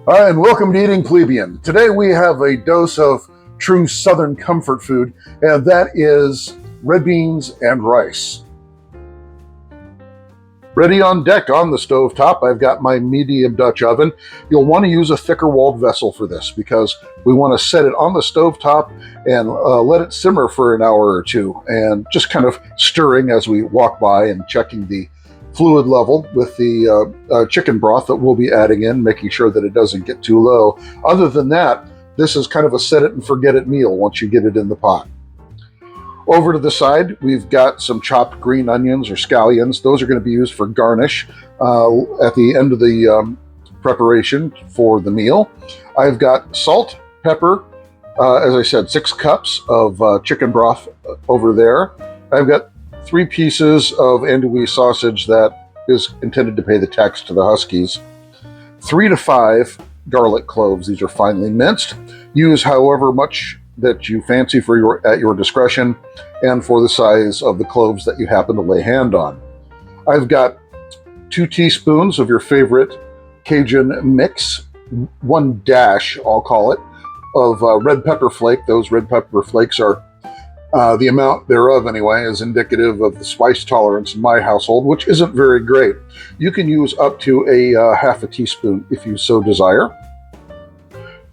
Hi, and welcome to Eating Plebian. Today we have a dose of true Southern comfort food, and that is red beans and rice. Ready on deck on the stove top, I've got my medium Dutch oven. You'll want to use a thicker walled vessel for this because we want to set it on the stove top and let it simmer for an hour or two, and just kind of stirring as we walk by and checking the fluid level with the chicken broth that we'll be adding in, making sure that it doesn't get too low. Other than that, this is kind of a set it and forget it meal once you get it in the pot. Over to the side, we've got some chopped green onions or scallions. Those are going to be used for garnish at the end of the preparation for the meal. I've got salt, pepper, as I said, 6 cups of chicken broth over there. I've got 3 pieces of andouille sausage that is intended to pay the tax to the Huskies. 3 to 5 garlic cloves. These are finely minced. Use however much that you fancy at your discretion and for the size of the cloves that you happen to lay hand on. I've got 2 teaspoons of your favorite Cajun mix, 1 dash, I'll call it, of red pepper flake. Those red pepper flakes are the amount thereof, anyway, is indicative of the spice tolerance in my household, which isn't very great. You can use up to a half a teaspoon if you so desire.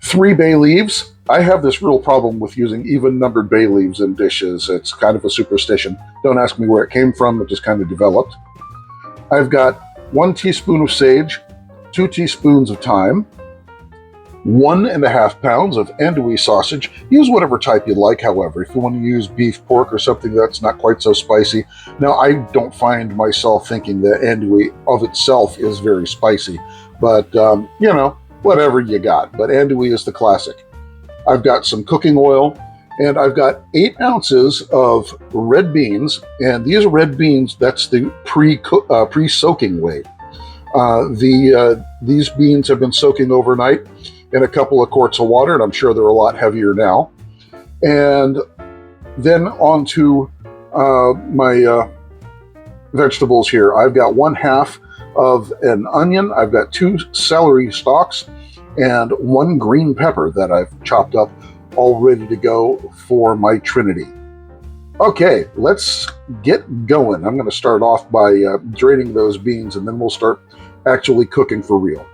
3 bay leaves. I have this real problem with using even-numbered bay leaves in dishes. It's kind of a superstition. Don't ask me where it came from. It just kind of developed. I've got 1 teaspoon of sage, 2 teaspoons of thyme, 1.5 pounds of andouille sausage. Use whatever type you like, however. If you want to use beef, pork, or something that's not quite so spicy. Now, I don't find myself thinking that andouille of itself is very spicy, but, whatever you got. But andouille is the classic. I've got some cooking oil, and I've got 8 ounces of red beans, and these red beans, that's the pre-soaking weight. These beans have been soaking overnight in a couple of quarts of water, and I'm sure they're a lot heavier now. And then onto my vegetables here. I've got 1/2 of an onion, I've got 2 celery stalks, and 1 green pepper that I've chopped up, all ready to go for my trinity. Okay, let's get going. I'm going to start off by draining those beans, and then we'll start actually cooking for real.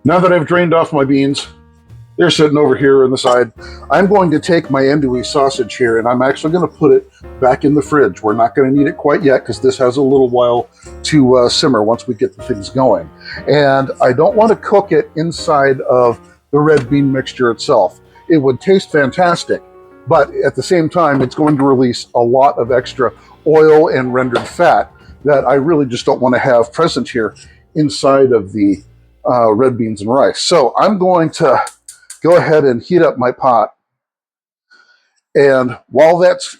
Now that I've drained off my beans, they're sitting over here on the side. I'm going to take my andouille sausage here, and I'm actually going to put it back in the fridge. We're not going to need it quite yet because this has a little while to simmer once we get the things going. And I don't want to cook it inside of the red bean mixture itself. It would taste fantastic, but at the same time, it's going to release a lot of extra oil and rendered fat that I really just don't want to have present here inside of the red beans and rice. So I'm going to go ahead and heat up my pot. And while that's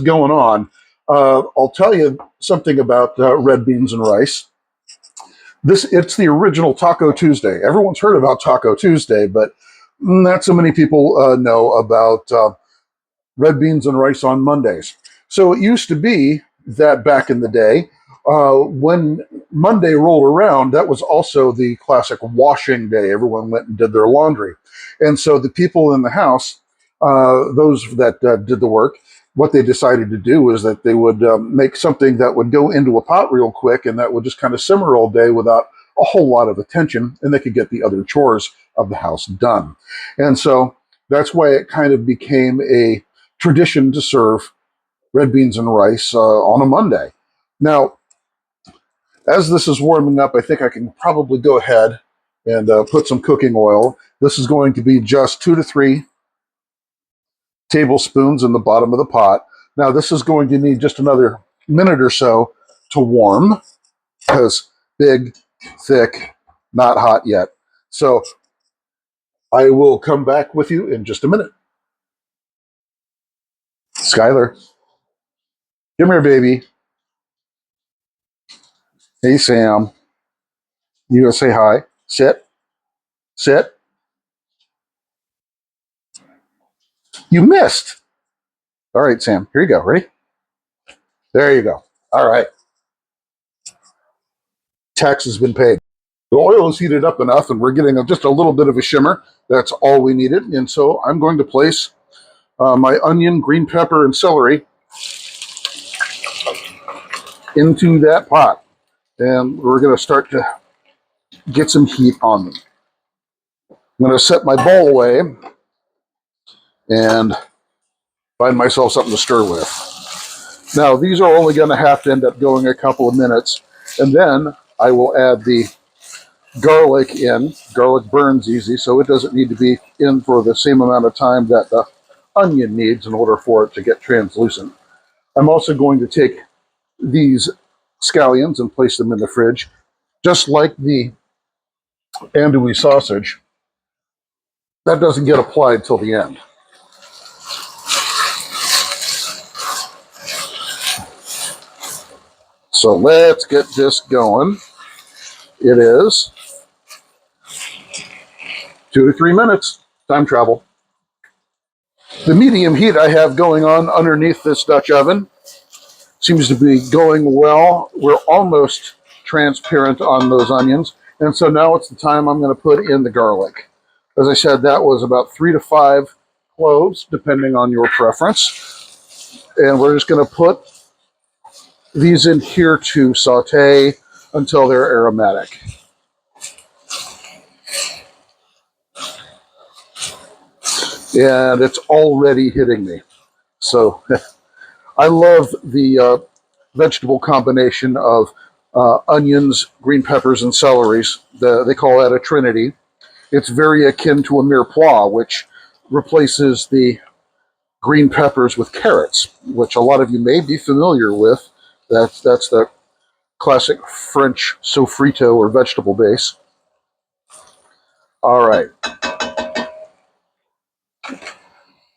going on, I'll tell you something about red beans and rice. It's the original Taco Tuesday. Everyone's heard about Taco Tuesday, but not so many people know about red beans and rice on Mondays. So it used to be that back in the day, when Monday rolled around, that was also the classic washing day. Everyone went and did their laundry. And so the people in the house, those that did the work, what they decided to do was that they would make something that would go into a pot real quick, and that would just kind of simmer all day without a whole lot of attention, and they could get the other chores of the house done. And so that's why it kind of became a tradition to serve red beans and rice on a Monday. Now, as this is warming up, I think I can probably go ahead and put some cooking oil. This is going to be just 2 to 3 tablespoons in the bottom of the pot. Now, this is going to need just another minute or so to warm because big, thick, not hot yet. So I will come back with you in just a minute. Skylar, come here, baby. Hey, Sam. You gonna say hi? Sit. Sit. You missed. All right, Sam. Here you go. Ready? There you go. All right. Tax has been paid. The oil is heated up enough and we're getting just a little bit of a shimmer. That's all we needed. And so I'm going to place my onion, green pepper, and celery into that pot. And we're going to start to get some heat on them. I'm going to set my bowl away and find myself something to stir with. Now, these are only going to have to end up going a couple of minutes, and then I will add the garlic in. Garlic burns easy, so it doesn't need to be in for the same amount of time that the onion needs in order for it to get translucent. I'm also going to take these scallions and place them in the fridge, just like the andouille sausage. That doesn't get applied till the end. So let's get this going. It is 2 to 3 minutes. Time travel. The medium heat I have going on underneath this Dutch oven seems to be going well. We're almost transparent on those onions. And so now it's the time I'm going to put in the garlic. As I said, that was about 3 to 5 cloves, depending on your preference. And we're just going to put these in here to saute until they're aromatic. And it's already hitting me. So I love the vegetable combination of onions, green peppers, and celeries. They call that a trinity. It's very akin to a mirepoix, which replaces the green peppers with carrots, which a lot of you may be familiar with. That's the classic French sofrito or vegetable base. All right.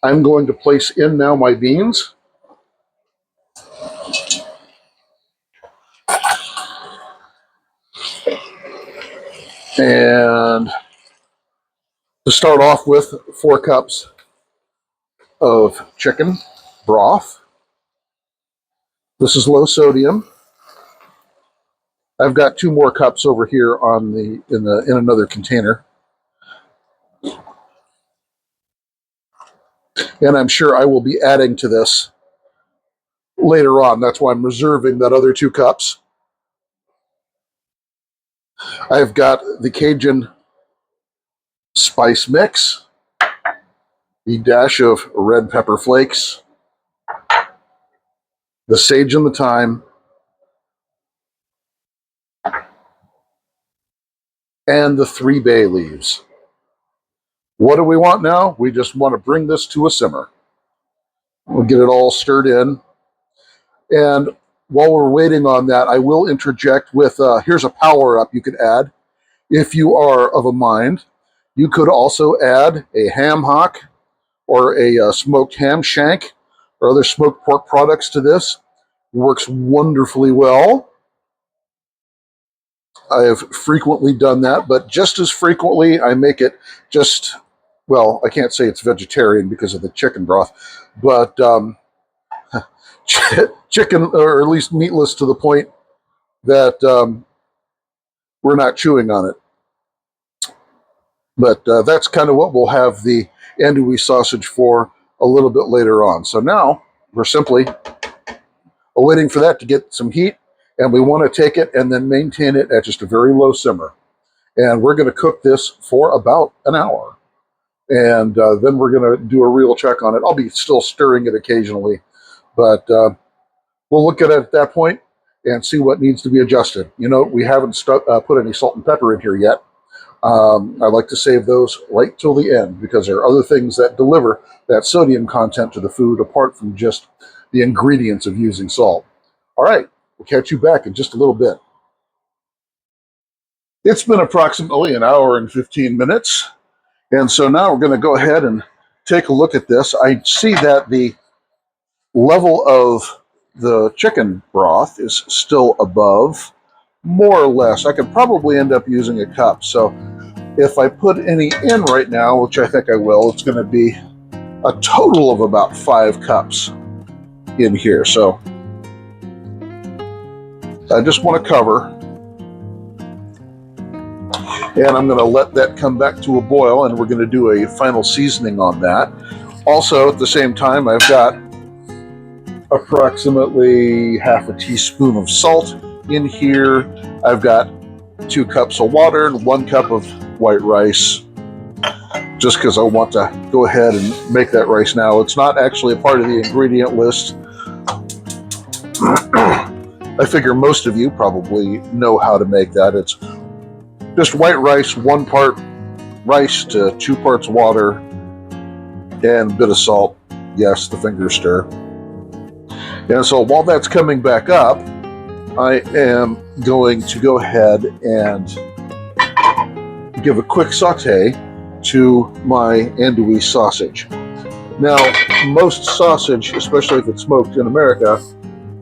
I'm going to place in now my beans. And to start off with, 4 cups of chicken broth. This is low sodium. I've got 2 more cups over here on in another container. And I'm sure I will be adding to this later on. That's why I'm reserving that other 2 cups. I've got the Cajun spice mix, the dash of red pepper flakes, the sage and the thyme, and the 3 bay leaves. What do we want now? We just want to bring this to a simmer. We'll get it all stirred in. And while we're waiting on that, I will interject with, here's a power-up you could add. If you are of a mind, you could also add a ham hock or a smoked ham shank or other smoked pork products to this. Works wonderfully well. I have frequently done that, but just as frequently I make it just, well, I can't say it's vegetarian because of the chicken broth, but chicken, or at least meatless to the point that we're not chewing on it. But that's kind of what we'll have the andouille sausage for a little bit later on. So now we're simply waiting for that to get some heat, and we want to take it and then maintain it at just a very low simmer. And we're going to cook this for about an hour. And then we're going to do a real check on it. I'll be still stirring it occasionally, but we'll look at it at that point and see what needs to be adjusted. You know, we haven't put any salt and pepper in here yet. I like to save those right till the end because there are other things that deliver that sodium content to the food apart from just the ingredients of using salt. All right, we'll catch you back in just a little bit. It's been approximately an hour and 15 minutes. And so now we're going to go ahead and take a look at this. I see that the level of the chicken broth is still above, more or less. I could probably end up using a cup. So if I put any in right now, which I think I will, it's going to be a total of about 5 cups in here. So I just want to cover And I'm going to let that come back to a boil, and we're going to do a final seasoning on that. Also, at the same time, I've got approximately half a teaspoon of salt in here. I've got 2 cups of water and 1 cup of white rice, just because I want to go ahead and make that rice now. It's not actually a part of the ingredient list. I figure most of you probably know how to make that. It's just white rice, 1 part rice to 2 parts water, and a bit of salt. Yes, the finger stir. And so while that's coming back up, I am going to go ahead and give a quick saute to my andouille sausage. Now, most sausage, especially if it's smoked in America,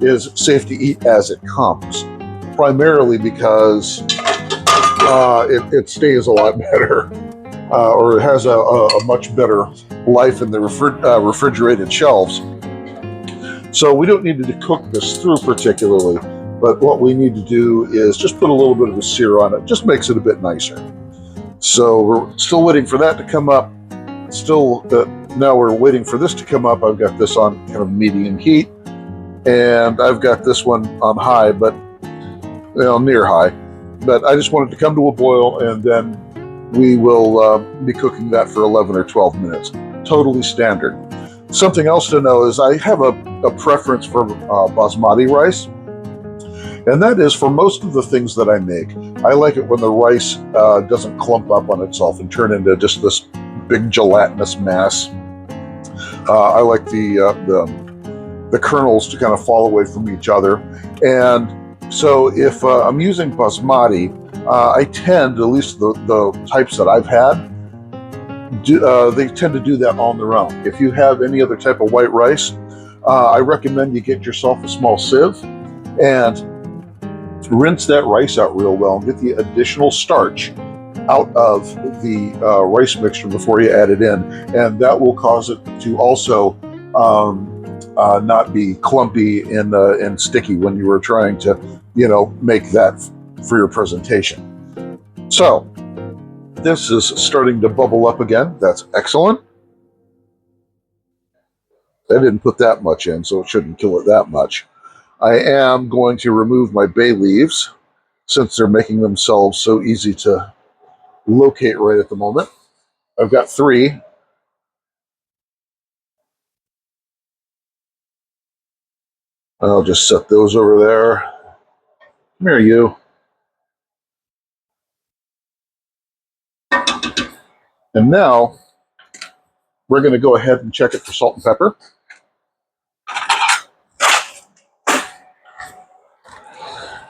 is safe to eat as it comes, primarily because it stays a lot better, or it has a much better life in the refrigerated shelves. So we don't need to cook this through particularly, but what we need to do is just put a little bit of a sear on it. Just makes it a bit nicer. So we're still waiting for that to come up. Now we're waiting for this to come up. I've got this on kind of medium heat, and I've got this one on high, but near high. But I just want it to come to a boil, and then we will be cooking that for 11 or 12 minutes. Totally standard. Something else to know is I have a preference for basmati rice, and that is for most of the things that I make. I like it when the rice doesn't clump up on itself and turn into just this big gelatinous mass. I like the kernels to kind of fall away from each other, and so if I'm using basmati, I tend, at least the types that I've had, they tend to do that on their own. If you have any other type of white rice, I recommend you get yourself a small sieve and rinse that rice out real well and get the additional starch out of the rice mixture before you add it in, and that will cause it to also not be clumpy and sticky when you were trying to, make that for your presentation. So this is starting to bubble up again. That's excellent. I didn't put that much in, so it shouldn't kill it that much. I am going to remove my bay leaves since they're making themselves so easy to locate right at the moment. I've got 3. I'll just set those over there. Come here, you. And now we're going to go ahead and check it for salt and pepper.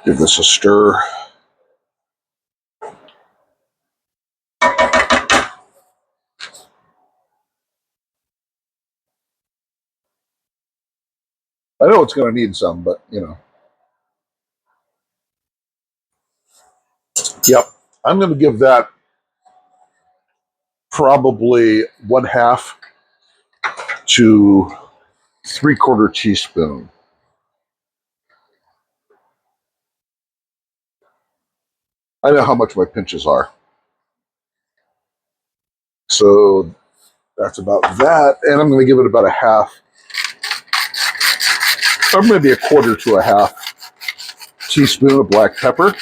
Give this a stir. I know it's going to need some, but Yep. I'm going to give that probably 1/2 to 3/4 teaspoon. I know how much my pinches are. So that's about that. And I'm going to give it about 1/2, or maybe 1/4 to 1/2 teaspoon of black pepper.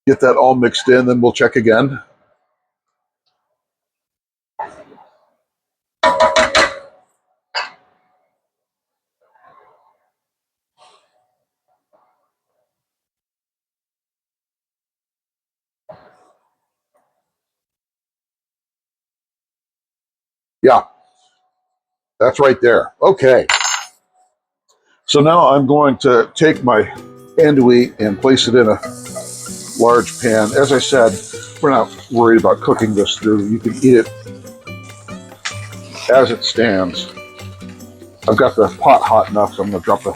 Get that all mixed in, then we'll check again. Yeah, that's right there. Okay. So now I'm going to take my andouille and place it in a large pan. As I said, we're not worried about cooking this through. You can eat it as it stands. I've got the pot hot enough, so I'm going to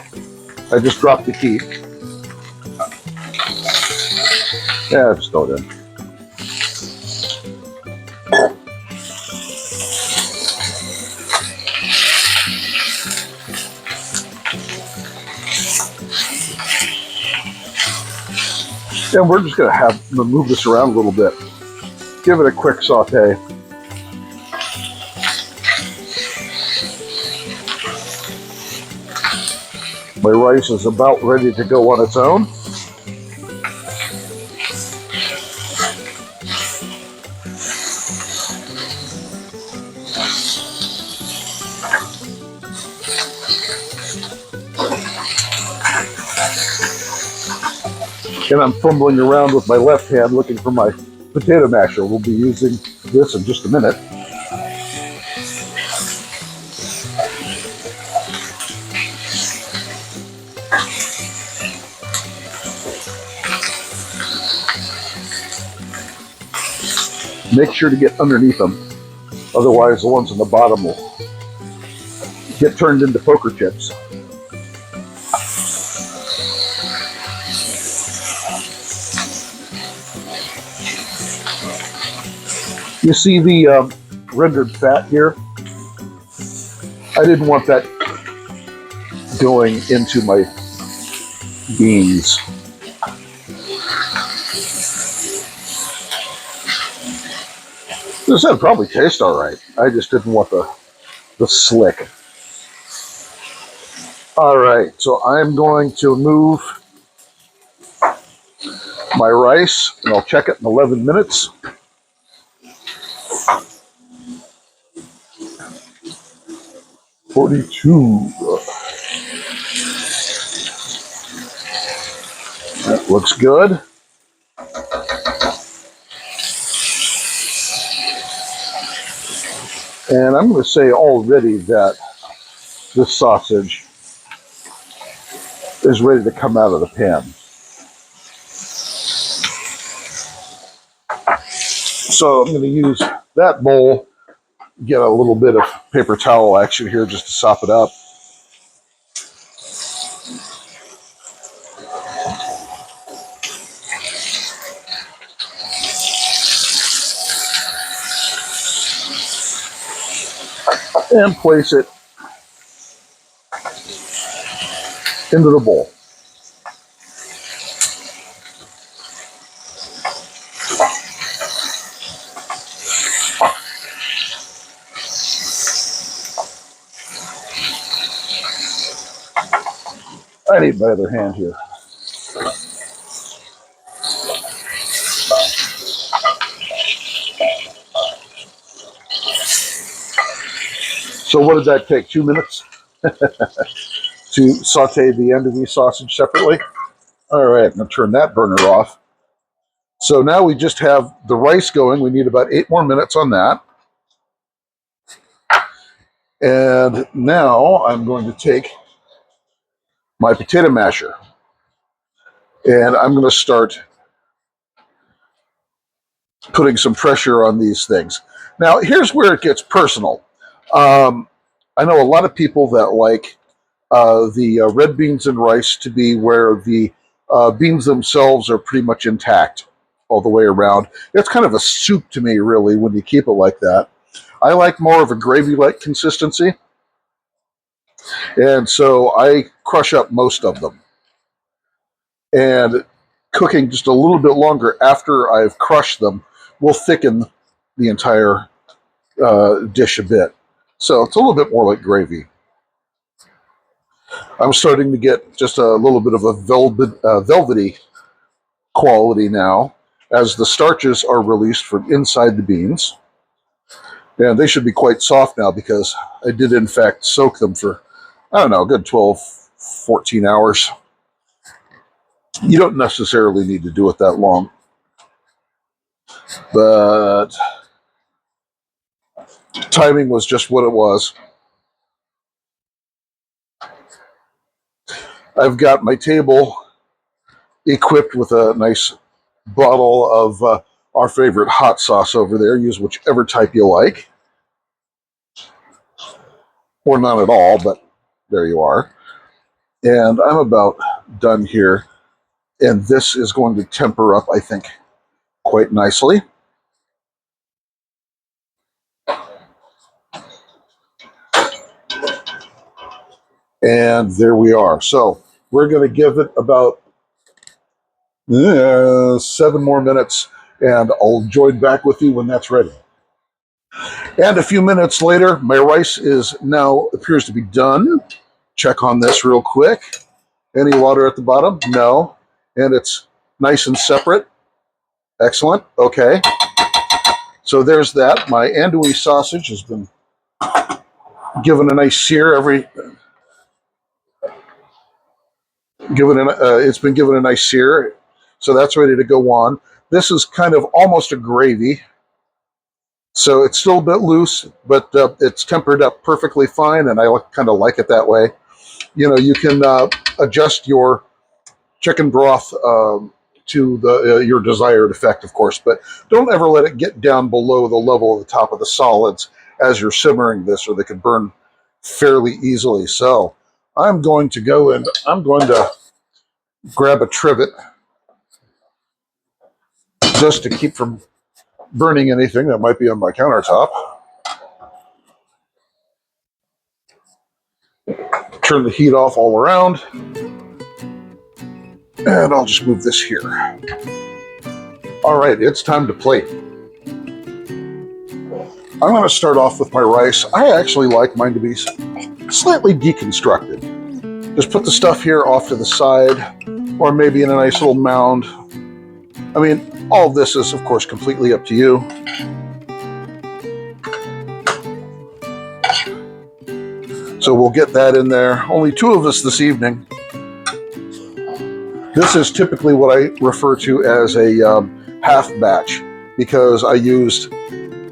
I just dropped the heat. Yeah, just throw it in. And we're just going to move this around a little bit. Give it a quick saute. My rice is about ready to go on its own. And I'm fumbling around with my left hand looking for my potato masher. We'll be using this in just a minute. Make sure to get underneath them. Otherwise, the ones on the bottom will get turned into poker chips. You see the rendered fat here? I didn't want that going into my beans. This would probably taste all right. I just didn't want the slick. All right, so I'm going to move my rice, and I'll check it in 11 minutes. $42. That looks good. And I'm going to say already that this sausage is ready to come out of the pan. So I'm going to use that bowl, get a little bit of paper towel action here just to sop it up. And place it into the bowl. I need my other hand here. So what did that take? 2 minutes to saute the end of the sausage separately? All right, I'm going to turn that burner off. So now we just have the rice going. We need about 8 more minutes on that. And now I'm going to take my potato masher and I'm going to start putting some pressure on these things. Now, here's where it gets personal. I know a lot of people that like the red beans and rice to be where the beans themselves are pretty much intact all the way around. It's kind of a soup to me, really, when you keep it like that. I like more of a gravy-like consistency, and so I crush up most of them. And cooking just a little bit longer after I've crushed them will thicken the entire dish a bit. So it's a little bit more like gravy. I'm starting to get just a little bit of a velvety quality now as the starches are released from inside the beans. And they should be quite soft now because I did in fact soak them for, I don't know, a good 12, 14 hours. You don't necessarily need to do it that long. But timing was just what it was. I've got my table equipped with a nice bottle of our favorite hot sauce over there. Use whichever type you like. Or none at all, but there you are. And I'm about done here. And this is going to temper up, I think, quite nicely. And there we are. So we're going to give it about 7 more minutes, and I'll join back with you when that's ready. And a few minutes later, my rice is now appears to be done. Check on this real quick. Any water at the bottom? No. And it's nice and separate. Excellent. Okay. So there's that. My andouille sausage has been given a nice sear it's been given a nice sear. So that's ready to go on. This is kind of almost a gravy. So it's still a bit loose, but it's tempered up perfectly fine, and I kind of like it that way. You know, you can adjust your chicken broth to your desired effect, of course, but don't ever let it get down below the level of the top of the solids as you're simmering this, or they could burn fairly easily. So I'm going to go and I'm going to grab a trivet just to keep from burning anything that might be on my countertop. Turn the heat off all around. And I'll just move this here. All right, it's time to plate. I'm going to start off with my rice. I actually like mine to be slightly deconstructed. Just put the stuff here off to the side, or maybe in a nice little mound. I mean, all of this is, of course, completely up to you. So we'll get that in there. Only 2 of us this evening. This is typically what I refer to as a half batch, because I used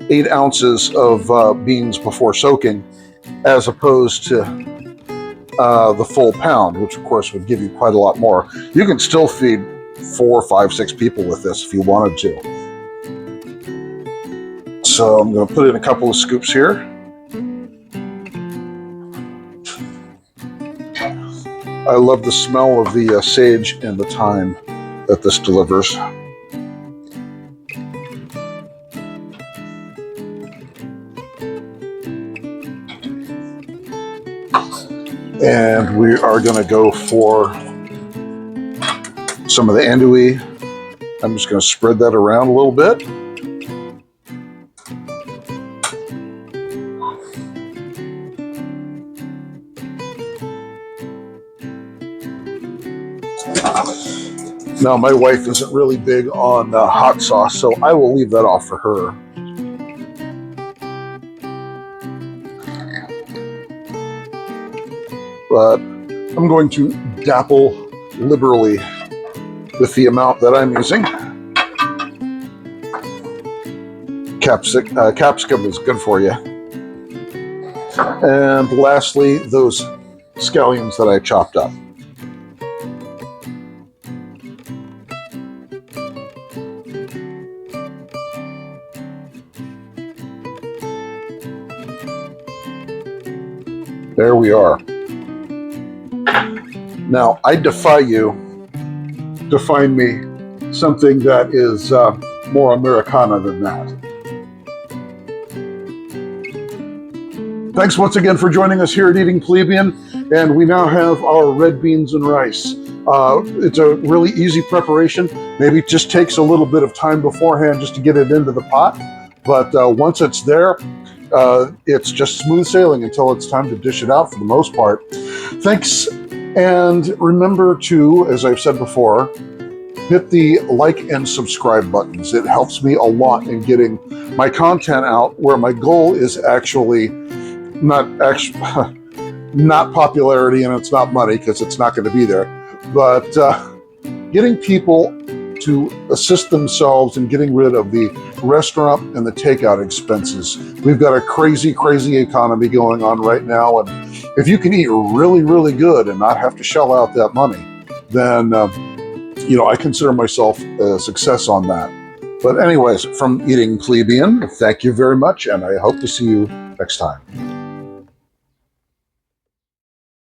8 ounces of beans before soaking, as opposed to the full pound, which of course would give you quite a lot more. You can still feed 4, 5, 6 people with this if you wanted to. So I'm going to put in a couple of scoops here. I love the smell of the sage and the thyme that this delivers. And we are going to go for some of the andouille. I'm just going to spread that around a little bit. Now, my wife isn't really big on hot sauce, so I will leave that off for her. But I'm going to dapple liberally with the amount that I'm using. Capsicum is good for you. And lastly, those scallions that I chopped up. There we are. Now, I defy you to find me something that is more Americana than that. Thanks once again for joining us here at Eating Plebian, and we now have our red beans and rice. It's a really easy preparation. Maybe it just takes a little bit of time beforehand just to get it into the pot, but once it's there, it's just smooth sailing until it's time to dish it out for the most part. Thanks, and remember to, as I've said before, hit the like and subscribe buttons. It helps me a lot in getting my content out, where my goal is actually not popularity, and it's not money, because it's not going to be there, but getting people to assist themselves in getting rid of the restaurant and the takeout expenses. We've got a crazy, crazy economy going on right now, and if you can eat really, really good and not have to shell out that money, then I consider myself a success on that. But anyways, from Eating Plebian, thank you very much, and I hope to see you next time.